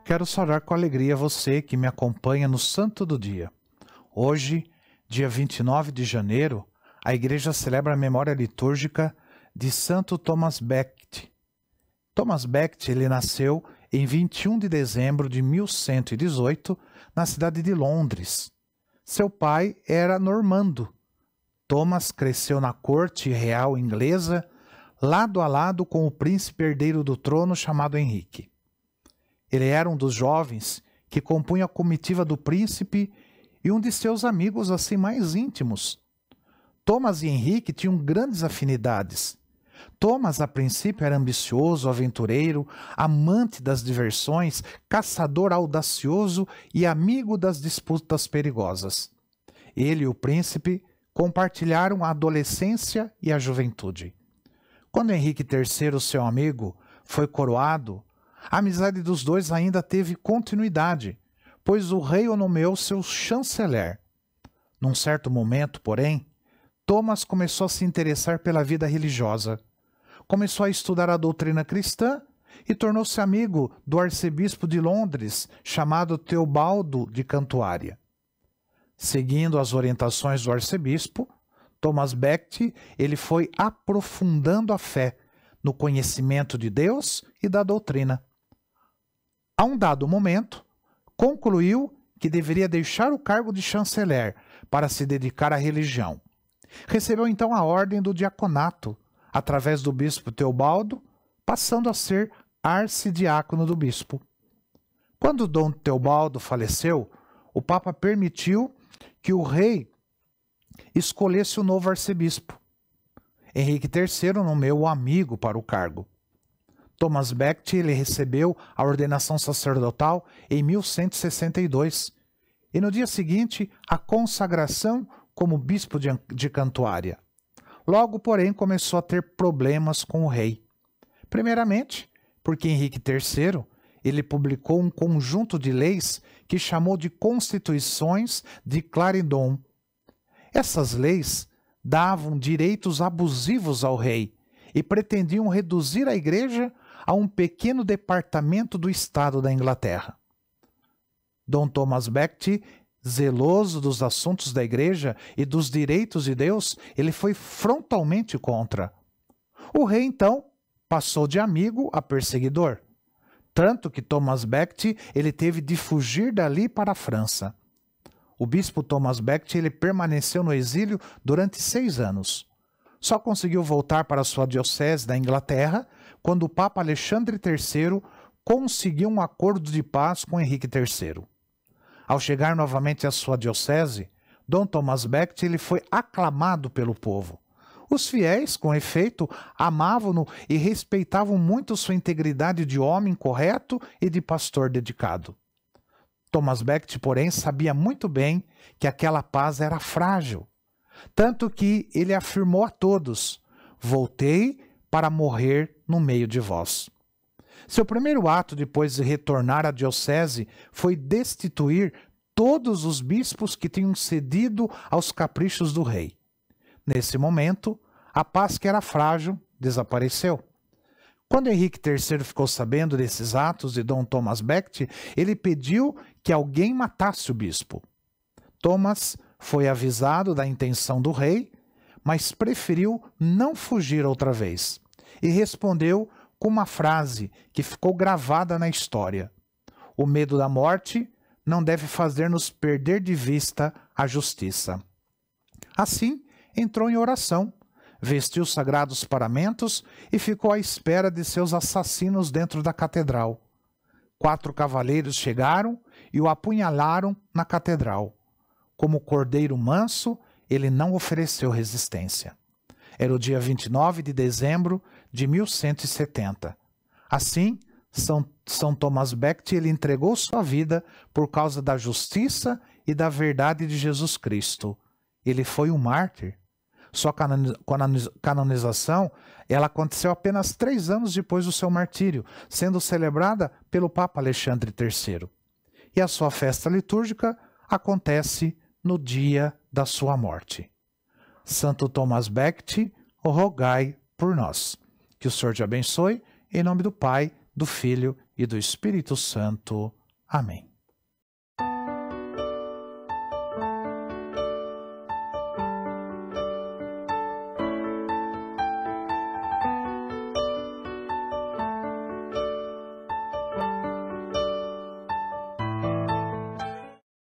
Quero saudar com alegria você que me acompanha no Santo do Dia. Hoje, dia 29 de janeiro, a Igreja celebra a memória litúrgica de Santo Thomas Becket. Thomas Becket ele nasceu em 21 de dezembro de 1118, na cidade de Londres. Seu pai era normando. Thomas cresceu na corte real inglesa, lado a lado com o príncipe herdeiro do trono chamado Henrique. Ele era um dos jovens que compunha a comitiva do príncipe e um de seus amigos assim mais íntimos. Thomas e Henrique tinham grandes afinidades. Thomas, a princípio, era ambicioso, aventureiro, amante das diversões, caçador audacioso e amigo das disputas perigosas. Ele e o príncipe compartilharam a adolescência e a juventude. Quando Henrique III, seu amigo, foi coroado, a amizade dos dois ainda teve continuidade, pois o rei o nomeou seu chanceler. Num certo momento, porém, Thomas começou a se interessar pela vida religiosa. Começou a estudar a doutrina cristã e tornou-se amigo do arcebispo de Londres, chamado Teobaldo de Cantuária. Seguindo as orientações do arcebispo, Thomas Becket ele foi aprofundando a fé no conhecimento de Deus e da doutrina. A um dado momento, concluiu que deveria deixar o cargo de chanceler para se dedicar à religião. Recebeu então a ordem do diaconato, através do bispo Teobaldo, passando a ser arcidiácono do bispo. Quando Dom Teobaldo faleceu, o Papa permitiu que o rei escolhesse o novo arcebispo. Henrique III nomeou o amigo para o cargo. Thomas Becket ele recebeu a ordenação sacerdotal em 1162 e no dia seguinte a consagração como bispo de Cantuária. Logo, porém, começou a ter problemas com o rei. Primeiramente, porque Henrique III ele publicou um conjunto de leis que chamou de Constituições de Clarendon. Essas leis davam direitos abusivos ao rei e pretendiam reduzir a igreja a um pequeno departamento do Estado da Inglaterra. Dom Thomas Becket, zeloso dos assuntos da igreja e dos direitos de Deus, ele foi frontalmente contra. O rei, então, passou de amigo a perseguidor, tanto que Thomas Becket ele teve de fugir dali para a França. O bispo Thomas Becket ele permaneceu no exílio durante 6 anos. Só conseguiu voltar para sua diocese da Inglaterra quando o Papa Alexandre III conseguiu um acordo de paz com Henrique III. Ao chegar novamente à sua diocese, Dom Thomas Becket ele foi aclamado pelo povo. Os fiéis, com efeito, amavam-no e respeitavam muito sua integridade de homem correto e de pastor dedicado. Thomas Becket, porém, sabia muito bem que aquela paz era frágil, tanto que ele afirmou a todos: voltei para morrer no meio de vós. Seu primeiro ato depois de retornar à diocese foi destituir todos os bispos que tinham cedido aos caprichos do rei. Nesse momento, a paz que era frágil desapareceu. Quando Henrique III ficou sabendo desses atos de Dom Thomas Becket, ele pediu que alguém matasse o bispo. Thomas foi avisado da intenção do rei, mas preferiu não fugir outra vez e respondeu com uma frase que ficou gravada na história: o medo da morte não deve fazer-nos perder de vista a justiça. Assim, entrou em oração, vestiu os sagrados paramentos e ficou à espera de seus assassinos dentro da catedral. 4 cavaleiros chegaram e o apunhalaram na catedral. Como cordeiro manso, ele não ofereceu resistência. Era o dia 29 de dezembro de 1170. Assim, São Thomas Becket ele entregou sua vida por causa da justiça e da verdade de Jesus Cristo. Ele foi um mártir. Sua canonização ela aconteceu apenas 3 anos depois do seu martírio, sendo celebrada pelo Papa Alexandre III. E a sua festa litúrgica acontece no dia da sua morte. Santo Thomas Becket, rogai por nós. Que o Senhor te abençoe, em nome do Pai, do Filho e do Espírito Santo. Amém.